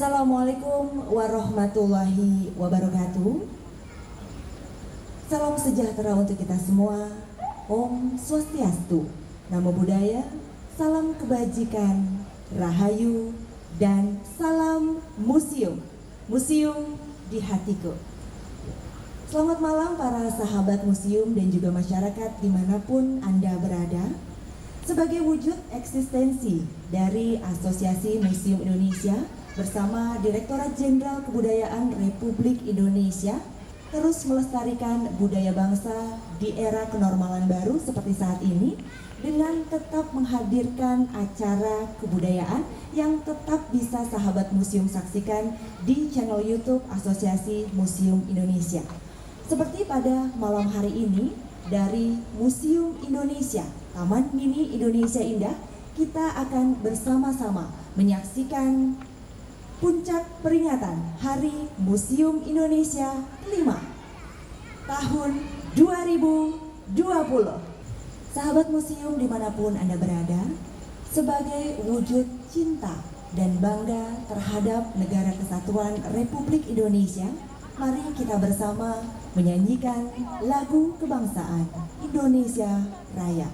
Assalamualaikum warahmatullahi wabarakatuh. Salam sejahtera untuk kita semua. Om Swastiastu, Namo Buddhaya, salam kebajikan, rahayu, dan salam museum. Museum di hatiku. Selamat malam para sahabat museum dan juga masyarakat dimanapun Anda berada. Sebagai wujud eksistensi dari Asosiasi Museum Indonesia bersama Direktorat Jenderal Kebudayaan Republik Indonesia terus melestarikan budaya bangsa di era kenormalan baru seperti saat ini dengan tetap menghadirkan acara kebudayaan yang tetap bisa sahabat museum saksikan di channel YouTube Asosiasi Museum Indonesia. Seperti pada malam hari ini dari Museum Indonesia, Taman Mini Indonesia Indah, kita akan bersama-sama menyaksikan puncak peringatan Hari Museum Indonesia ke-5 tahun 2020. Sahabat museum dimanapun Anda berada, sebagai wujud cinta dan bangga terhadap Negara Kesatuan Republik Indonesia, mari kita bersama menyanyikan lagu kebangsaan Indonesia Raya.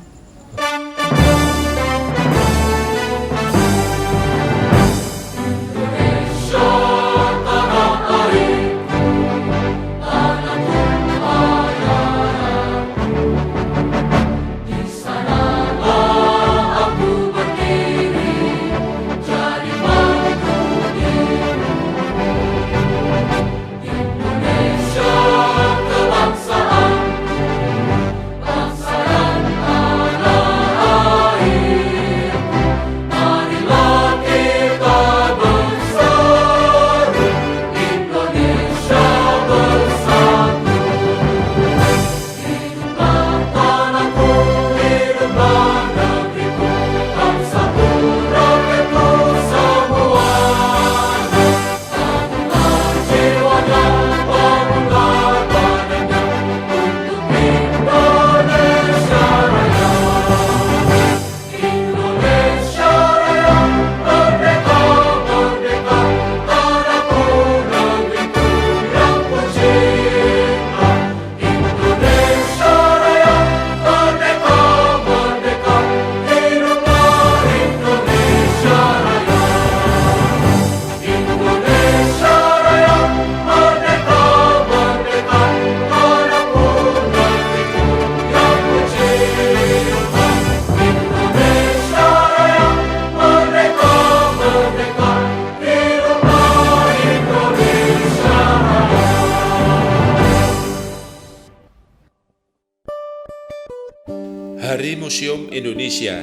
Hari Museum Indonesia.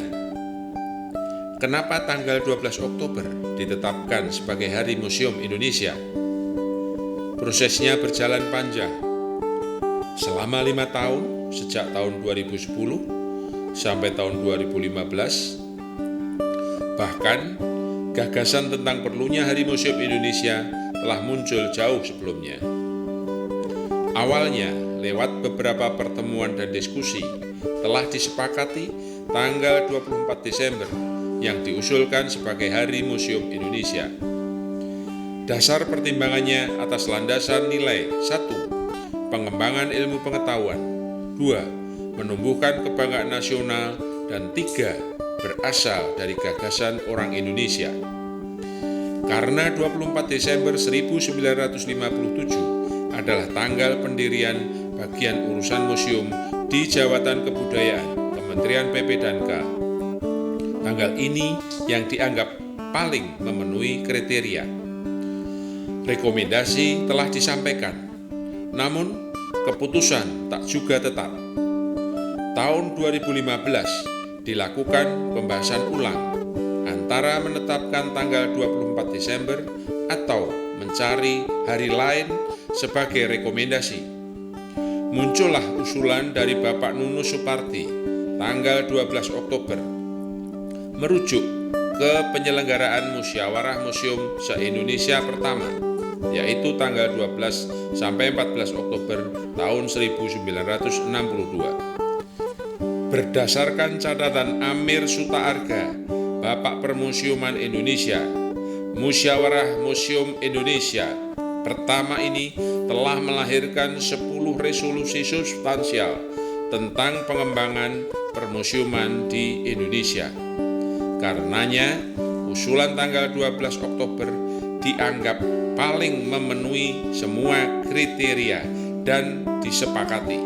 Kenapa tanggal 12 Oktober ditetapkan sebagai Hari Museum Indonesia? Prosesnya berjalan panjang. Selama 5 tahun, sejak tahun 2010 sampai tahun 2015, bahkan gagasan tentang perlunya Hari Museum Indonesia telah muncul jauh sebelumnya. Awalnya, lewat beberapa pertemuan dan diskusi, telah disepakati tanggal 24 Desember yang diusulkan sebagai Hari Museum Indonesia. Dasar pertimbangannya atas landasan nilai 1. Pengembangan ilmu pengetahuan, 2. Menumbuhkan kebanggaan nasional, dan 3. Berasal dari gagasan orang Indonesia. Karena 24 Desember 1957 adalah tanggal pendirian bagian urusan museum di Jabatan Kebudayaan Kementerian PP&K. Tanggal ini yang dianggap paling memenuhi kriteria. Rekomendasi telah disampaikan, namun keputusan tak juga tetap. Tahun 2015 dilakukan pembahasan ulang antara menetapkan tanggal 24 Desember atau mencari hari lain sebagai rekomendasi. Muncullah usulan dari Bapak Nunus Suparti tanggal 12 Oktober merujuk ke penyelenggaraan Musyawarah Museum se-Indonesia pertama, yaitu tanggal 12 sampai 14 Oktober tahun 1962. Berdasarkan catatan Amir Suta Arga, Bapak Permusiuman Indonesia, Musyawarah Museum Indonesia pertama ini telah melahirkan 10 resolusi substansial tentang pengembangan permuseuman di Indonesia. Karenanya, usulan tanggal 12 Oktober dianggap paling memenuhi semua kriteria dan disepakati.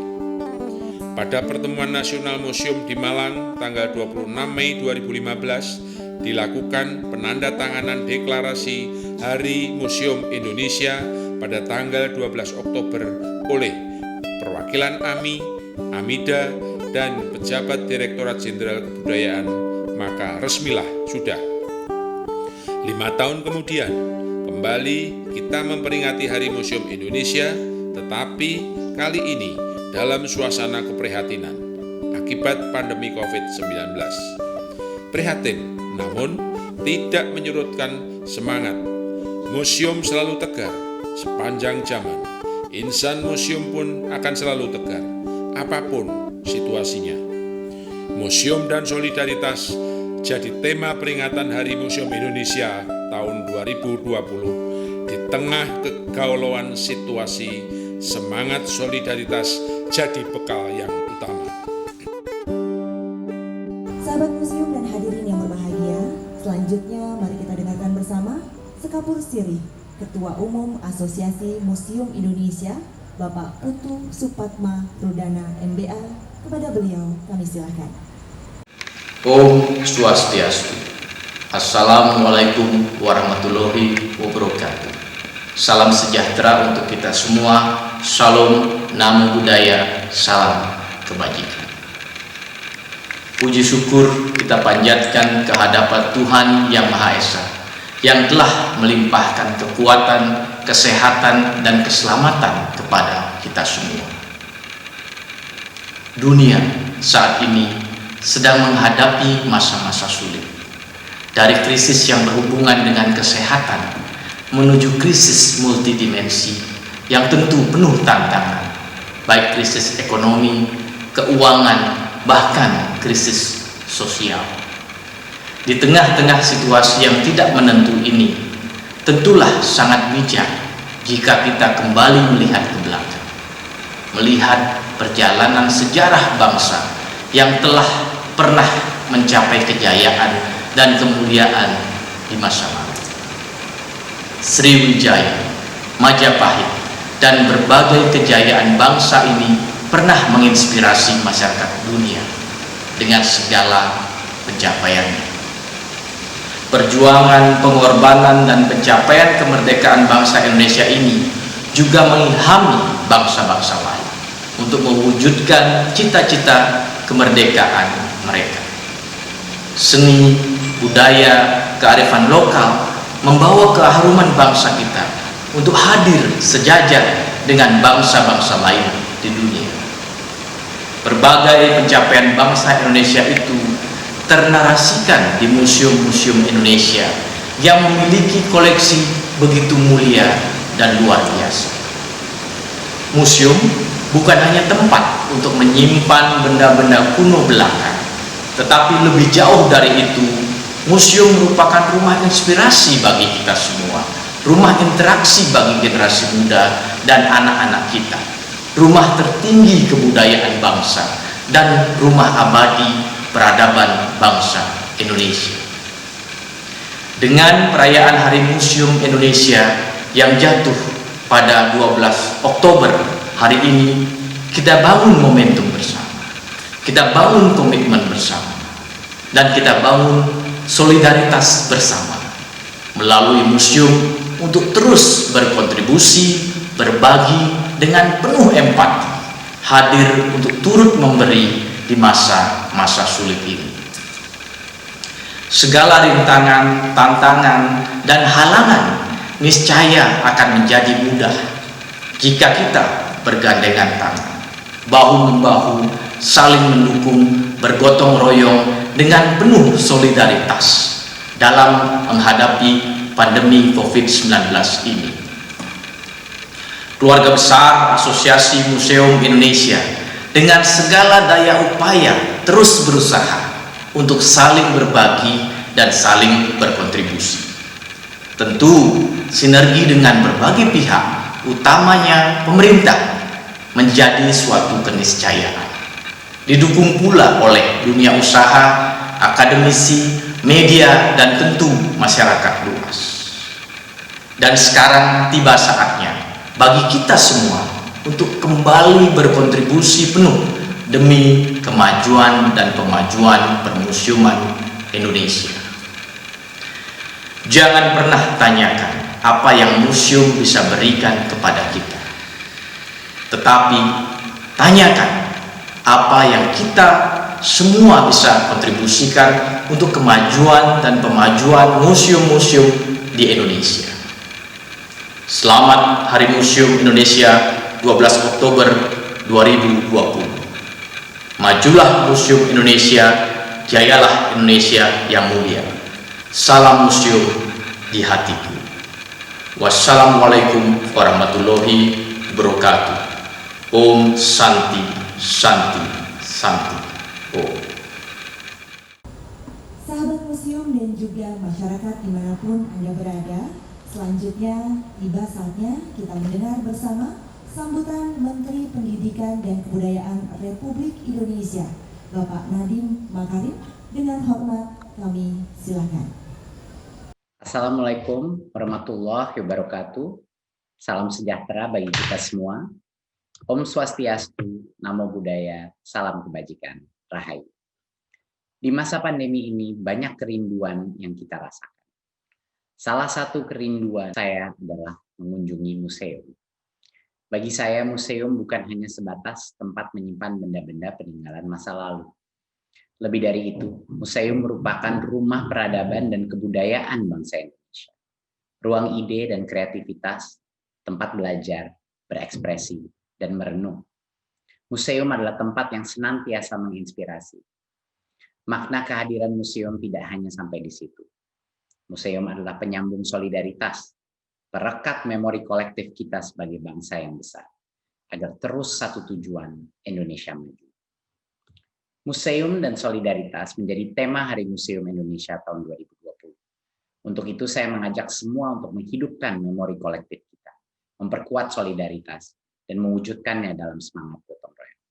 Pada pertemuan Nasional Museum di Malang tanggal 26 Mei 2015 dilakukan penandatanganan deklarasi Hari Museum Indonesia pada tanggal 12 Oktober oleh perwakilan AMI, AMIDA, dan pejabat Direktorat Jenderal Kebudayaan, maka resmilah sudah. 5 tahun kemudian, kembali kita memperingati Hari Museum Indonesia, tetapi kali ini dalam suasana keprihatinan akibat pandemi COVID-19. Prihatin, namun tidak menyurutkan semangat. Museum selalu tegar sepanjang zaman. Insan museum pun akan selalu tegar, apapun situasinya. Museum dan solidaritas jadi tema peringatan Hari Museum Indonesia tahun 2020. Di tengah kegalauan situasi, semangat solidaritas jadi bekal yang utama. Sahabat museum dan hadirin yang berbahagia, selanjutnya mari kita dengarkan bersama Sekapur Sirih, Ketua Umum Asosiasi Museum Indonesia, Bapak Putu Supatma Rudana MBA. Kepada beliau kami silakan. Om Swastiastu. Assalamualaikum warahmatullahi wabarakatuh. Salam sejahtera untuk kita semua. Shalom, namo buddhaya, salam kebajikan. Puji syukur kita panjatkan kehadapan Tuhan Yang Maha Esa, yang telah melimpahkan kekuatan, kesehatan, dan keselamatan kepada kita semua. Dunia saat ini sedang menghadapi masa-masa sulit. Dari krisis yang berhubungan dengan kesehatan menuju krisis multidimensi yang tentu penuh tantangan, baik krisis ekonomi, keuangan, bahkan krisis sosial. Di tengah-tengah situasi yang tidak menentu ini, tentulah sangat bijak jika kita kembali melihat ke belakang, melihat perjalanan sejarah bangsa yang telah pernah mencapai kejayaan dan kemuliaan di masa lalu. Sriwijaya, Majapahit, dan berbagai kejayaan bangsa ini pernah menginspirasi masyarakat dunia dengan segala pencapaiannya. Perjuangan, pengorbanan, dan pencapaian kemerdekaan bangsa Indonesia ini juga mengilhami bangsa-bangsa lain untuk mewujudkan cita-cita kemerdekaan mereka. Seni, budaya, kearifan lokal membawa keharuman bangsa kita untuk hadir sejajar dengan bangsa-bangsa lain di dunia. Berbagai pencapaian bangsa Indonesia itu ternarasikan di museum-museum Indonesia yang memiliki koleksi begitu mulia dan luar biasa. Museum bukan hanya tempat untuk menyimpan benda-benda kuno belaka, tetapi lebih jauh dari itu, museum merupakan rumah inspirasi bagi kita semua, rumah interaksi bagi generasi muda dan anak-anak kita, rumah tertinggi kebudayaan bangsa, dan rumah abadi peradaban bangsa Indonesia. Dengan perayaan Hari Museum Indonesia yang jatuh pada 12 Oktober hari ini, kita bangun momentum bersama, kita bangun komitmen bersama, dan kita bangun solidaritas bersama melalui museum untuk terus berkontribusi, berbagi dengan penuh empati, hadir untuk turut memberi di masa-masa sulit ini. Segala rintangan, tantangan, dan halangan niscaya akan menjadi mudah jika kita bergandengan tangan, bahu-membahu, saling mendukung, bergotong royong dengan penuh solidaritas dalam menghadapi pandemi COVID-19 ini. Keluarga besar Asosiasi Museum Indonesia dengan segala daya upaya terus berusaha untuk saling berbagi dan saling berkontribusi. Tentu, sinergi dengan berbagai pihak, utamanya pemerintah, menjadi suatu keniscayaan. Didukung pula oleh dunia usaha, akademisi, media, dan tentu masyarakat luas. Dan sekarang tiba saatnya bagi kita semua untuk kembali berkontribusi penuh demi kemajuan dan pemajuan permusiuman Indonesia. Jangan pernah tanyakan apa yang museum bisa berikan kepada kita, tetapi tanyakan apa yang kita semua bisa kontribusikan untuk kemajuan dan pemajuan museum-museum di Indonesia. Selamat Hari Museum Indonesia 12 Oktober 2020. Majulah Museum Indonesia, jayalah Indonesia yang mulia. Salam museum di hatiku. Wassalamualaikum warahmatullahi wabarakatuh. Om Santi Santi Santi Om. Sahabat museum dan juga masyarakat dimanapun Anda berada, selanjutnya tiba saatnya kita mendengar bersama sambutan Menteri Pendidikan dan Kebudayaan Republik Indonesia, Bapak Nadiem Makarim. Dengan hormat kami silakan. Assalamualaikum warahmatullahi wabarakatuh. Salam sejahtera bagi kita semua. Om Swastiastu, Namo Buddhaya, salam kebajikan, Rahayu. Di masa pandemi ini banyak kerinduan yang kita rasakan. Salah satu kerinduan saya adalah mengunjungi museum. Bagi saya, museum bukan hanya sebatas tempat menyimpan benda-benda peninggalan masa lalu. Lebih dari itu, museum merupakan rumah peradaban dan kebudayaan bangsa Indonesia. Ruang ide dan kreativitas, tempat belajar, berekspresi, dan merenung. Museum adalah tempat yang senantiasa menginspirasi. Makna kehadiran museum tidak hanya sampai di situ. Museum adalah penyambung solidaritas, perekat memori kolektif kita sebagai bangsa yang besar, agar terus satu tujuan, Indonesia maju. Museum dan solidaritas menjadi tema Hari Museum Indonesia tahun 2020. Untuk itu saya mengajak semua untuk menghidupkan memori kolektif kita, memperkuat solidaritas, dan mewujudkannya dalam semangat gotong royong.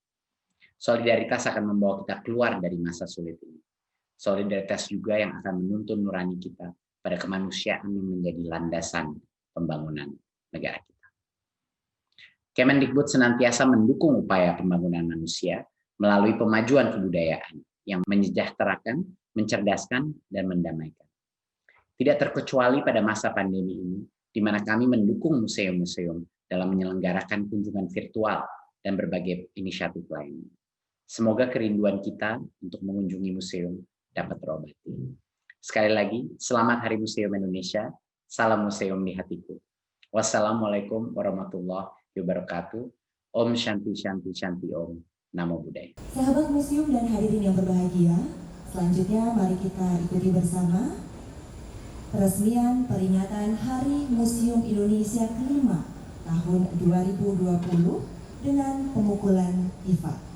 Solidaritas akan membawa kita keluar dari masa sulit ini. Solidaritas juga yang akan menuntun nurani kita pada kemanusiaan yang menjadi landasan pembangunan negara kita. Kemendikbud senantiasa mendukung upaya pembangunan manusia melalui pemajuan kebudayaan yang menyejahterakan, mencerdaskan, dan mendamaikan. Tidak terkecuali pada masa pandemi ini, di mana kami mendukung museum-museum dalam menyelenggarakan kunjungan virtual dan berbagai inisiatif lainnya. Semoga kerinduan kita untuk mengunjungi museum dapat terobati. Sekali lagi, selamat Hari Museum Indonesia, salam museum di hatiku. Wassalamualaikum warahmatullahi wabarakatuh. Om Shanti Shanti Shanti Om. Namo Buddhaya. Sahabat museum dan hadirin yang berbahagia, selanjutnya mari kita ikuti bersama peresmian peringatan Hari Museum Indonesia ke-5 tahun 2020 dengan pemukulan tifak.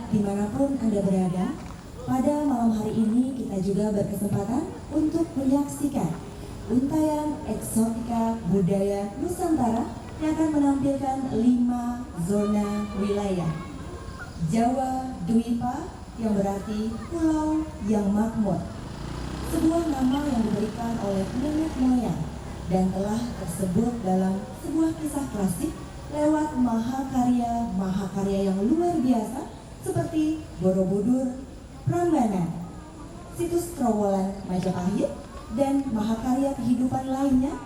dimanapun Anda berada, pada malam hari ini kita juga berkesempatan untuk menyaksikan untayan eksotika budaya Nusantara yang akan menampilkan 5 zona wilayah. Jawa Dwipa yang berarti pulau yang makmur, sebuah nama yang diberikan oleh nenek moyang dan telah tersebut dalam sebuah kisah klasik lewat mahakarya yang luar biasa seperti Borobudur, Prambanan, situs Terowongan Majapahit, dan mahakarya kehidupan lainnya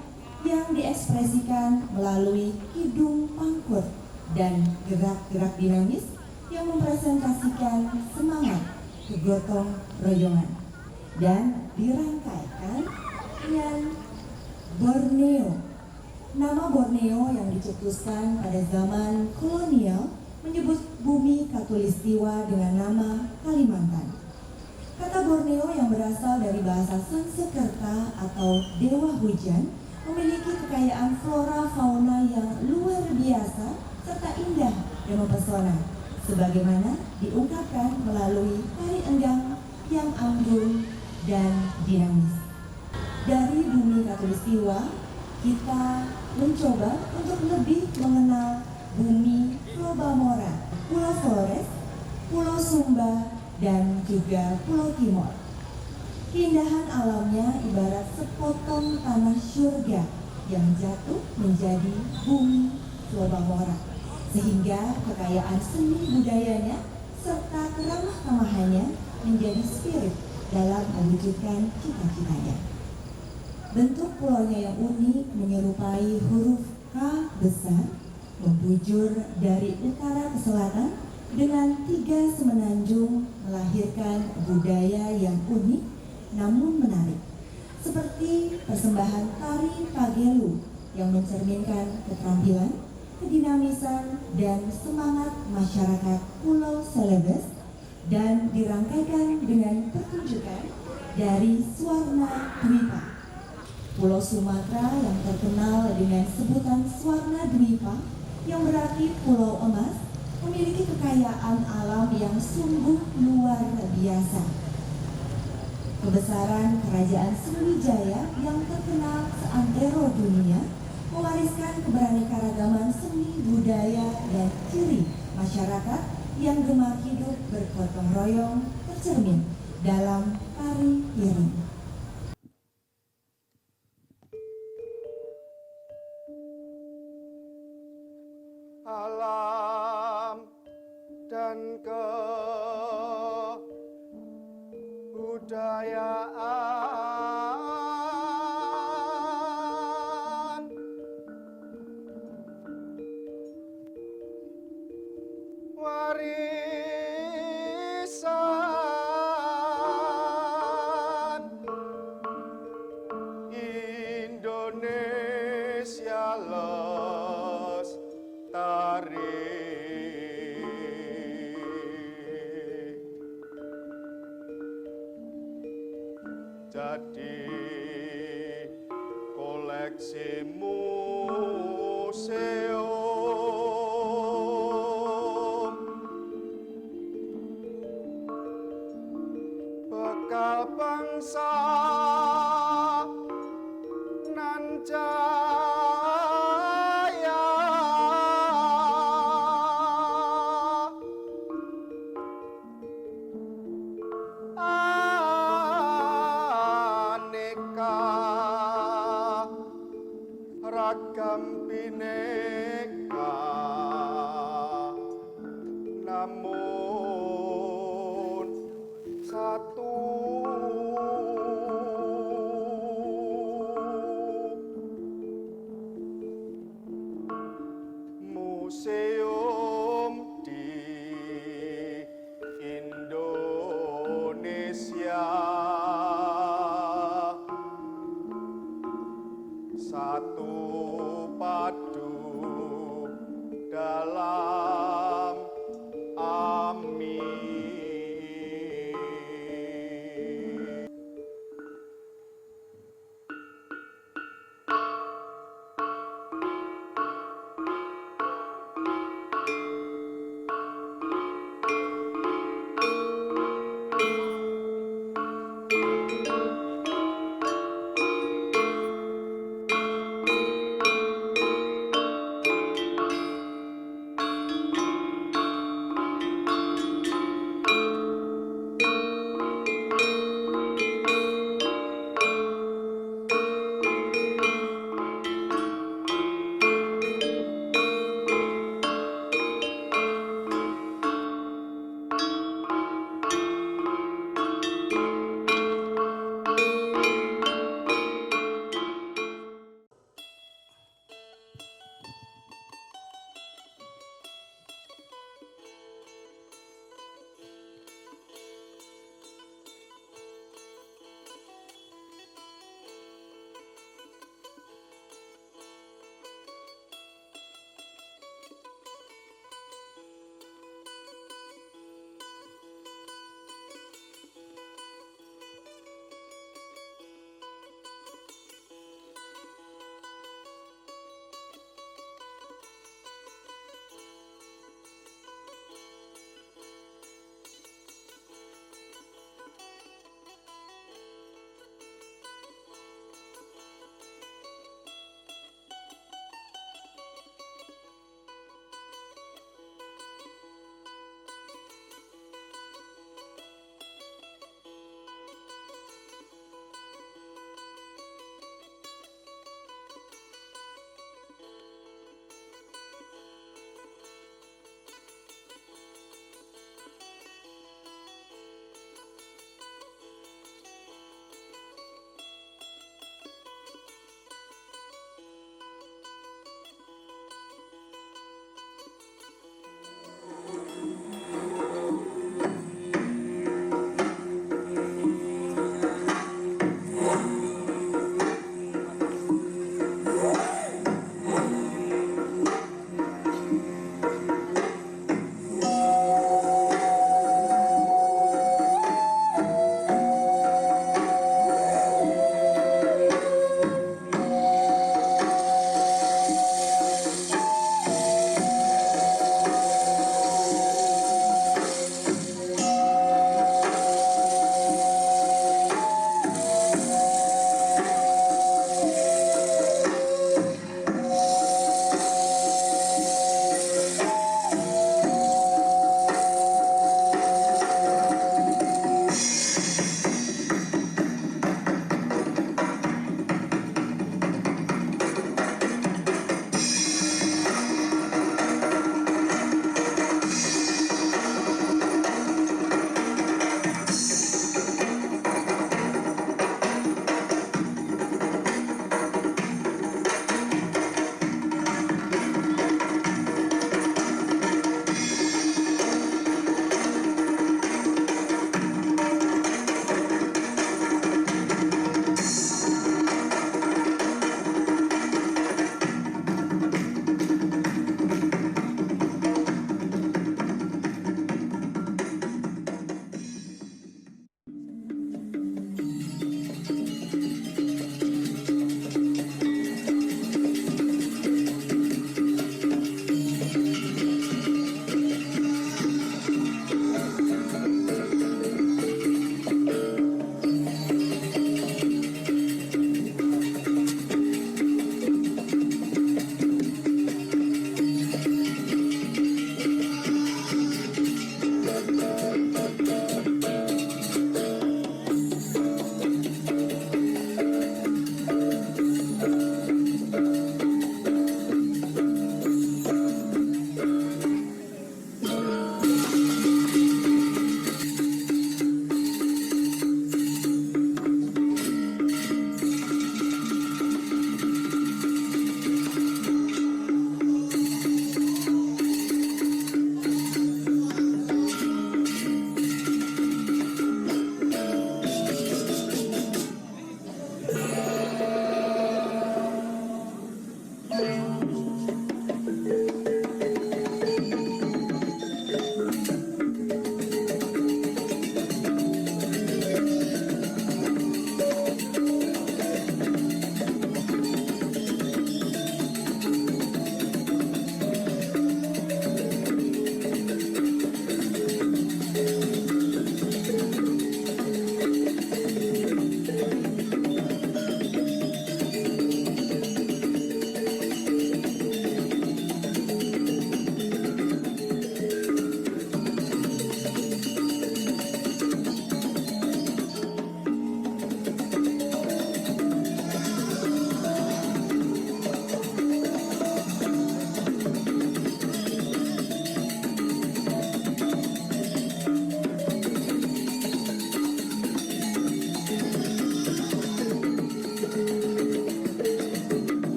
yang diekspresikan melalui Kidung Pangkur dan gerak-gerak dinamis yang mempresentasikan semangat kegotong royongan, dan dirangkaikan dengan Borneo. Nama Borneo yang dicetuskan pada zaman kolonial menyebut bumi khatulistiwa dengan nama Kalimantan. Kata Borneo yang berasal dari bahasa Sanskerta atau Dewa Hujan memiliki kekayaan flora fauna yang luar biasa serta indah dan mempesona, sebagaimana diungkapkan melalui tari enggang yang anggun dan dinamis. Dari bumi khatulistiwa, kita mencoba untuk lebih mengenal bumi Probamora, Pulau Flores, Pulau Sumba, dan juga Pulau Timor. Keindahan alamnya ibarat sepotong tanah surga yang jatuh menjadi bumi Probamora, sehingga kekayaan seni budayanya serta keramah tamahannya menjadi spirit dalam mewujudkan cita-citanya. Bentuk pulaunya yang unik menyerupai huruf K besar, membujur dari utara ke selatan dengan 3 semenanjung, melahirkan budaya yang unik namun menarik, seperti persembahan tari Pagelu yang mencerminkan keterampilan, kedinamisan, dan semangat masyarakat Pulau Celebes, dan dirangkaikan dengan pertunjukan dari Swarna Dwipa. Pulau Sumatera yang terkenal dengan sebutan Swarna Dwipa yang berarti pulau emas memiliki kekayaan alam yang sungguh luar biasa. Kebesaran Kerajaan Sriwijaya yang terkenal seantero dunia mewariskan keberaneka-ragaman seni budaya dan ciri masyarakat yang gemar hidup bergotong royong tercermin dalam tari piring. Alam dan kebudayaan warisan Indonesia lestari. Jadi koleksi museum, bekal bangsa nan jaya. Ragam bineka namun satu. Museum di Indonesia satu padu dalam amin.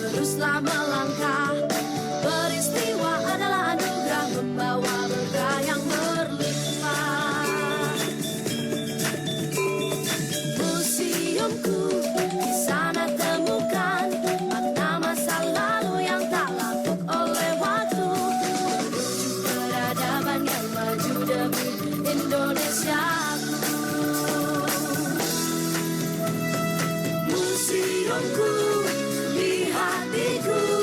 teruslah melangkah. Peristiwa adalah anugerah membawa berkah yang berlimpah. Museumku, di sana temukan makna masa lalu yang tak lapuk oleh waktu, menuju peradaban yang maju demi Indonesiaku. Museumku hatiku.